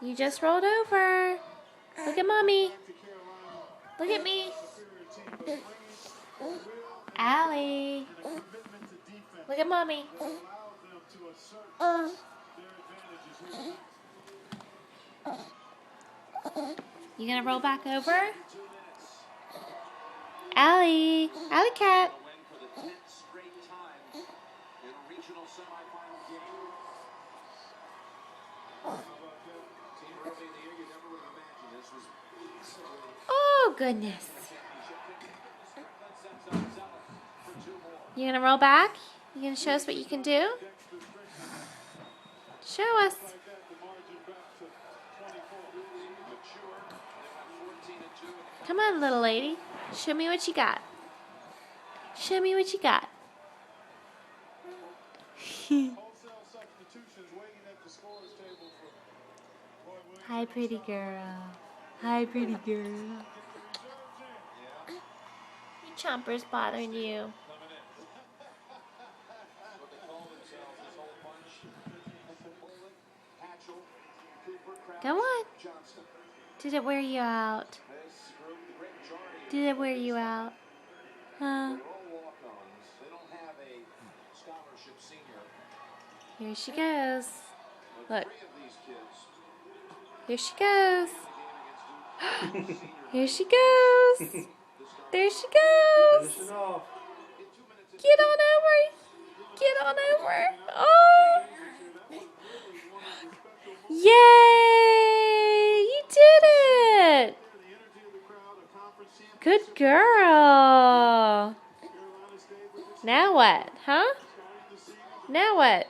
You just rolled over. Look at Mommy. Look at me. Allie. Look at Mommy. You gonna roll back over? Allie. Alley cat. Oh, goodness. You gonna roll back? You gonna show us what you can do? Show us. Come on, little lady. Show me what you got. Show me what you got. Hi, pretty girl. Hi, pretty girl. Your chomper's bothering you. Go on. Did it wear you out? Did it wear you out? Huh? Here she goes. Look. Here she goes. Here she goes. There she goes. Get on over. Get on over. Oh. Yay! You did it. Good girl. Now what? Huh? Now what?